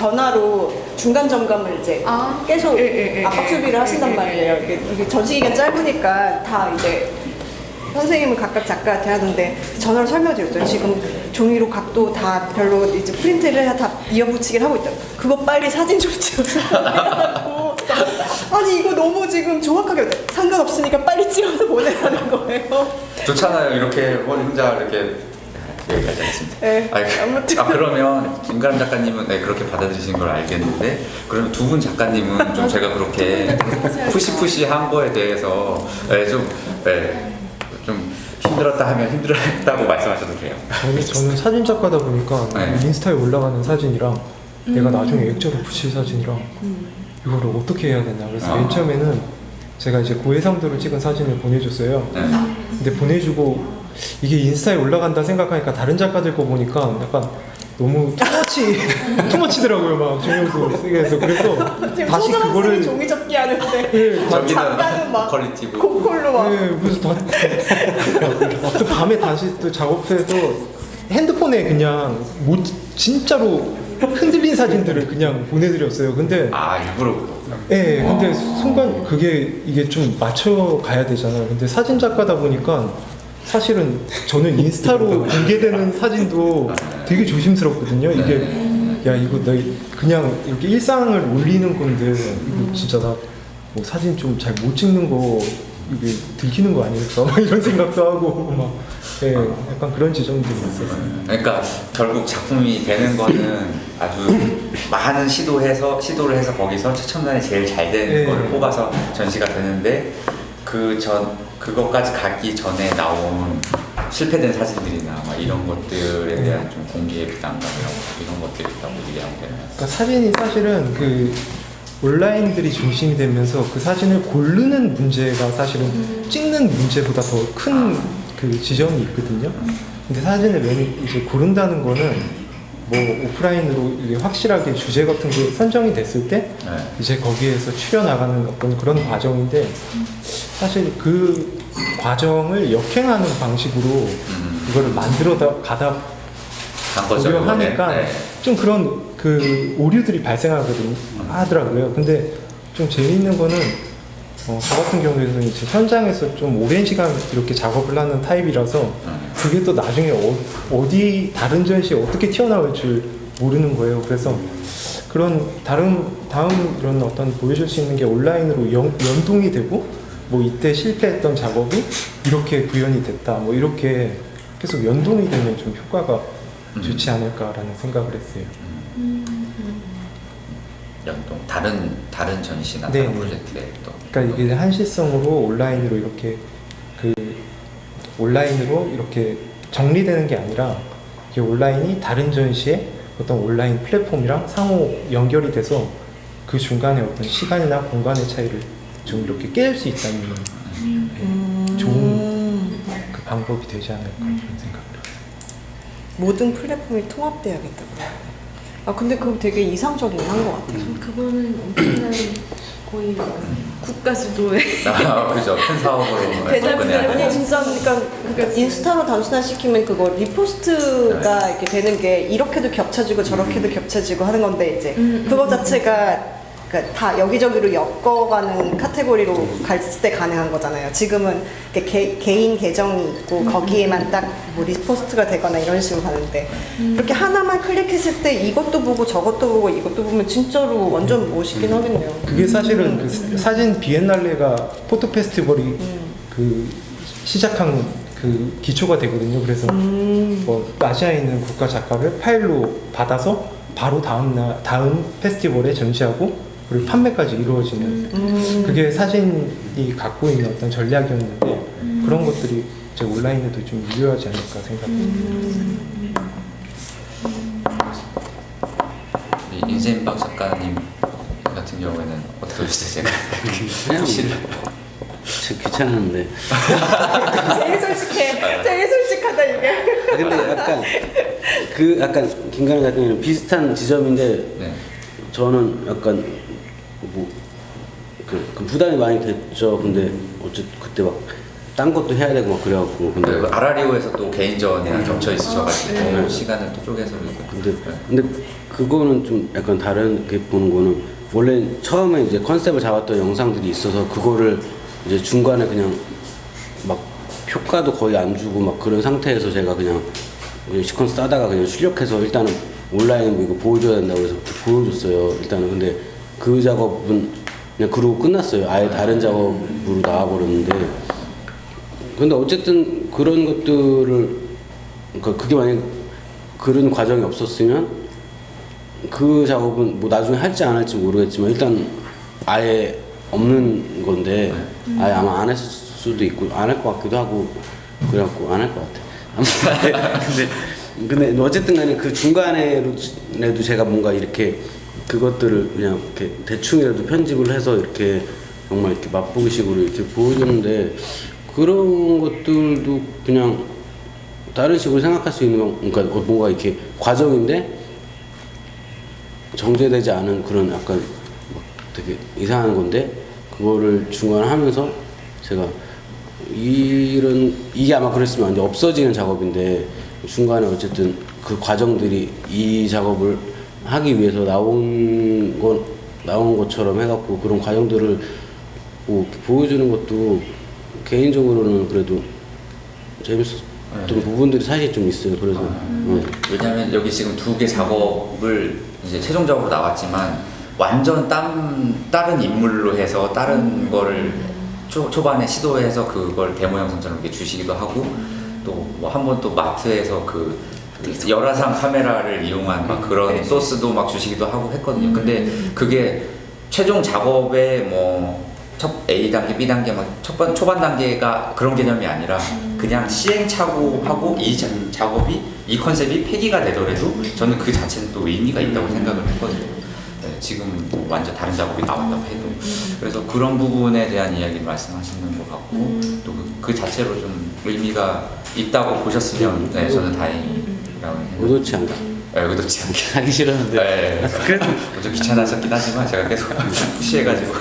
전화로 중간 점검을 이제 계속 압박 수비를 하신단 말이에요. 이게 전시 기간 짧으니까 다 이제 선생님은 각각 작가한테 하는데 전화로 설명드렸죠. 지금 종이로 각도 다 별로 이제 프린트를 해서 다 이어붙이긴 하고 있다. 그거 빨리 사진 좀 찍어서 보내라고. 아니 이거 너무 지금 정확하게 상관없으니까 빨리 찍어서 보내라는 거예요. 좋잖아요. 이렇게 혼자 이렇게 여기까지 하겠습니다. 네, 아무튼. 그러면 김가람 작가님은 네, 그렇게 받아들이신 걸 알겠는데 그러면 두 분 작가님은 좀 제가 그렇게 푸시푸시한 거에 대해서 네, 좀 힘들었다 하면 힘들었다고 말씀하셔도 돼요. 저는 사진 작가다 보니까 네. 인스타에 올라가는 사진이랑 내가 나중에 액자로 붙일 사진이랑 이거를 어떻게 해야 되나. 그래서 맨 처음에는 제가 이제 고해상도를 찍은 사진을 보내줬어요. 네. 근데 보내주고 이게 인스타에 올라간다 생각하니까 다른 작가들 거 보니까 약간 너무 투머치더라고요. 막 종이도 쓰게 해서. 그래서 다시 그거를 종이 접기 하는데 네, 작가는 막 퀄리티고 고퀄로 막 네, 그래서 또 밤에 다시 또 작업해서 핸드폰에 그냥 진짜로 흔들린 사진들을 그냥 보내드렸어요. 근데 일부러 네, 근데 순간 이게 좀 맞춰 가야 되잖아요. 근데 사진 작가다 보니까 사실은 저는 인스타로 공개되는 사진도 되게 조심스럽거든요. 이게 야 이거 나 그냥 이렇게 일상을 올리는 건데 이거 진짜 나 뭐 사진 좀 잘 못 찍는 거 이게 들키는 거 아닐까 막 이런 생각도 하고 막 예, 약간 그런 지점들이 있었어요. 그러니까 결국 작품이 되는 거는 아주 많은 시도를 해서 거기서 최첨단이 제일 잘 되는 거를 뽑아서 전시가 되는데 그것까지 가기 전에 나온 실패된 사진들이나 막 이런 것들에 대한 좀 공개의 부담감 이런 것들이 있다고 얘기하면 되나요? 그러니까 사진이 사실은 그 온라인들이 중심이 되면서 그 사진을 고르는 문제가 사실은 찍는 문제보다 더 큰 그 지점이 있거든요. 근데 사진을 이제 고른다는 거는 뭐 오프라인으로 이게 확실하게 주제 같은 게 선정이 됐을 때 이제 거기에서 추려나가는 어떤 그런 과정인데 사실 그 과정을 역행하는 방식으로 이거를 만들어 가다 보려 하니까 좀 그런 그 오류들이 하더라고요. 근데 좀 재미있는 거는 저 같은 경우에는 이제 현장에서 좀 오랜 시간 이렇게 작업을 하는 타입이라서 그게 또 나중에 어디 다른 전시에 어떻게 튀어나올 줄 모르는 거예요. 그래서 그런 다음 이런 어떤 보여줄 수 있는 게 온라인으로 연동이 되고 뭐 이때 실패했던 작업이 이렇게 구현이 됐다 뭐 이렇게 계속 연동이 되면 좀 효과가 좋지 않을까라는 생각을 했어요. 연동 다른 전시나 네. 다른 프로젝트에 또 그러니까 이게 한시성으로 온라인으로 이렇게 정리되는 게 아니라 이게 온라인이 다른 전시의 어떤 온라인 플랫폼이랑 상호 연결이 돼서 그 중간에 어떤 시간이나 공간의 차이를 좀 이렇게 깰 수 있다는 좋은 그 방법이 되지 않을까 그런 생각을 해요. 모든 플랫폼이 통합돼야겠다고요. 근데 그거 되게 이상적이긴 한 것 같아요. 그거는 엄청난 거의 국가 주도의 그죠. 큰 사업으로 접근해야 아니 돼요. 진짜 그러니까 인스타로 단순화시키면 그거 리포스트가 이렇게 되는 게 이렇게도 겹쳐지고 저렇게도 겹쳐지고 하는 건데 이제 그거 자체가 그러니까 다 여기저기로 엮어가는 카테고리로 갈 때 가능한 거잖아요. 지금은 이렇게 개인 계정이 있고 거기에만 딱 뭐 리포스트가 되거나 이런 식으로 가는데 그렇게 하나만 클릭했을 때 이것도 보고 저것도 보고 이것도 보면 진짜로 완전 멋있긴 하겠네요. 그게 사실은 그 사진 비엔날레가 포토 페스티벌이 그 시작한 그 기초가 되거든요. 그래서 뭐 아시아에 있는 국가 작가를 파일로 받아서 바로 다음 페스티벌에 전시하고 그리고 판매까지 이루어지는 그게 사진이 갖고 있는 어떤 전략이었는데 그런 것들이 이제 온라인에도 좀 유효하지 않을까 생각합니다. 이재인박 작가님 같은 경우에는 어떻게 보셨어요? 그냥 귀찮은데. 제일 솔직하다 이게. 근데 약간 김가람 작가님은 비슷한 지점인데 네. 저는 약간 그 부담이 많이 됐죠. 근데 어쨌든 그때 막 딴 것도 해야 되고 막 그래갖고 근데 아라리오에서 또 개인전이랑 겹쳐 있으셔가지고 시간을 또 쪼개서 근데 그거는 좀 약간 다르게 보는 거는 원래 처음에 이제 컨셉을 잡았던 영상들이 있어서 그거를 이제 중간에 그냥 막 효과도 거의 안 주고 막 그런 상태에서 제가 그냥 시퀀스 싸다가 그냥 출력해서 일단은 온라인 뭐 이거 보여줘야 된다고 해서 보여줬어요. 일단은 근데 그 작업은 그냥 그러고 끝났어요. 아예 다른 작업으로 나와버렸는데 근데 어쨌든 그런 것들을 그러니까 그게 만약 그런 과정이 없었으면 그 작업은 뭐 나중에 할지 안 할지 모르겠지만 일단 아예 없는 건데 아예 아마 안 했을 수도 있고 안 할 것 같기도 하고 그래갖고 안 할 것 같아. 근데 어쨌든 간에 그 중간에도 제가 뭔가 이렇게 그것들을 그냥 이렇게 대충이라도 편집을 해서 이렇게 정말 이렇게 맛보기식으로 이렇게 보여주는데 그런 것들도 그냥 다른 식으로 생각할 수 있는 그러니까 뭔가 이렇게 과정인데 정제되지 않은 그런 약간 막 되게 이상한 건데 그거를 중간에 하면서 제가 이게 아마 그랬으면 이제 없어지는 작업인데 중간에 어쨌든 그 과정들이 이 작업을 하기 위해서 나온 것처럼 해갖고 그런 과정들을 뭐 보여주는 것도 개인적으로는 그래도 재밌었던 부분들이 사실 좀 있어요. 그래서 왜냐면 여기 지금 2개 작업을 이제 최종적으로 나왔지만 완전 다른 인물로 해서 다른 거를 초반에 시도해서 그걸 데모 영상처럼 이렇게 주시기도 하고 또 뭐 한 번 또 마트에서 그 열화상 카메라를 이용한 막 그런 소스도 막 주시기도 하고 했거든요. 근데 그게 최종 작업의 뭐 첫 A 단계, B 단계 막 초반 단계가 그런 개념이 아니라 그냥 시행착오하고 이 작업이 이 컨셉이 폐기가 되더라도 저는 그 자체는 또 의미가 있다고 생각을 했거든요. 네, 지금 뭐 완전 다른 작업이 나왔다고 해도 그래서 그런 부분에 대한 이야기를 말씀하시는 것 같고 또 그 자체로 좀 의미가 있다고 보셨으면 네, 저는 다행이라고 생각합니다. 의도치 않게 네, 의도치 않게 하기 싫었는데 네, 그래도 좀 귀찮아졌긴 하지만 제가 계속 푸시해가지고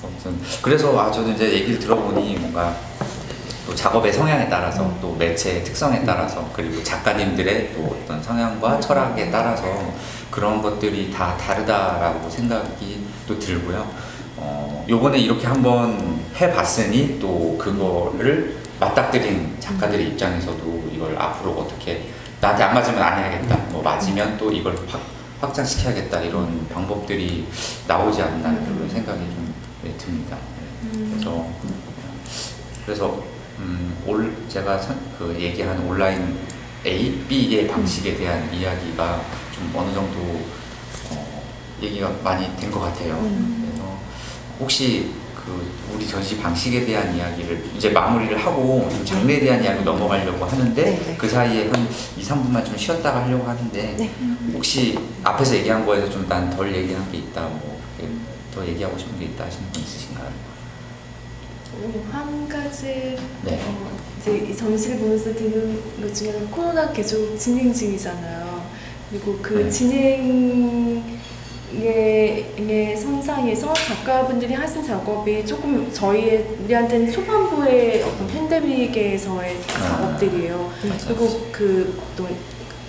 아무튼 그래서 저도 이제 얘기를 들어보니 뭔가 또 작업의 성향에 따라서 또 매체의 특성에 따라서 그리고 작가님들의 또 어떤 성향과 철학에 따라서 그런 것들이 다 다르다라고 생각이 또 들고요. 요번에 이렇게 한번 해봤으니 또 그거를 맞닥뜨린 작가들의 입장에서도 이걸 앞으로 어떻게 나한테 안 맞으면 안 해야겠다 뭐 맞으면 또 이걸 확장시켜야겠다 이런 방법들이 나오지 않나 그런 생각이 좀 듭니다. 그래서 제가 그 얘기한 온라인 A, B의 방식에 대한 이야기가 좀 어느 정도 얘기가 많이 된 것 같아요. 그래서 혹시 그 우리 전시 방식에 대한 이야기를 이제 마무리를 하고 좀 장르에 대한 이야기로 넘어가려고 하는데 네. 그 사이에 한 2~3분만 좀 쉬었다가 하려고 하는데 네. 혹시 앞에서 얘기한 거에서 좀 난 덜 얘기한 게 있다 뭐 더 얘기하고 싶은 게 있다 하시는 분 있으신가요? 한 가지 네. 이제 이 전시를 보면서 드는 것 중에는 코로나 계속 진행 중이잖아요. 그리고 그 네. 진행의 선상에서 작가분들이 하신 작업이 조금 우리한테는 초반부의 어떤 팬데믹에서의 작업들이에요. 그리고 그 어떤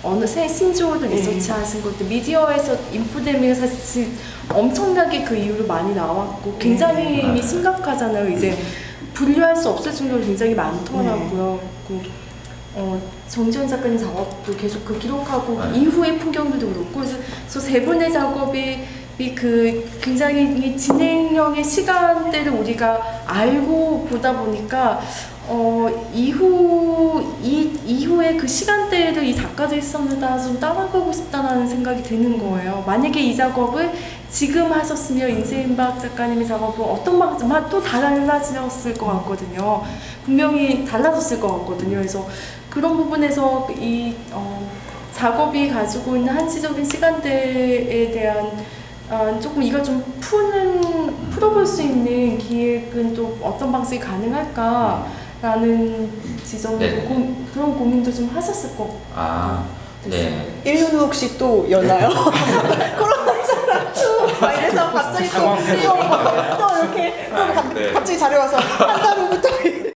어느 새 신조어를 리서치 하신 것도 미디어에서 인포데믹이 사실 엄청나게 그 이후로 많이 나왔고 굉장히 심각하잖아요. 이제 분류할 수 없을 정도로 굉장히 많더라고요. 그리고 정지현 작가님 작업도 계속 그 기록하고 이후의 풍경들도 그렇고 그래서 세 분의 작업이 그 굉장히 진행형의 시간대를 우리가 알고 보다 보니까 이후에 그 시간대에도 이 작가들이 썼다 좀 따라가고 싶다는 생각이 드는 거예요. 만약에 이 작업을 지금 하셨으면 인세인박 작가님의 작업은 어떤 방식만 또 달라졌을 것 같거든요. 분명히 달라졌을 것 같거든요. 그래서 그런 부분에서 이 작업이 가지고 있는 한시적인 시간대에 대한 조금 이걸 좀 풀어볼 수 있는 기획은 또 어떤 방식이 가능할까라는 지점으로 그런 고민도 좀 하셨을 것 같아요. 네. 1년 후 혹시 또 여나요? 코로나 막 이래서 갑자기 또 이렇게 또 갑자기 자료 와서 한 달 후부터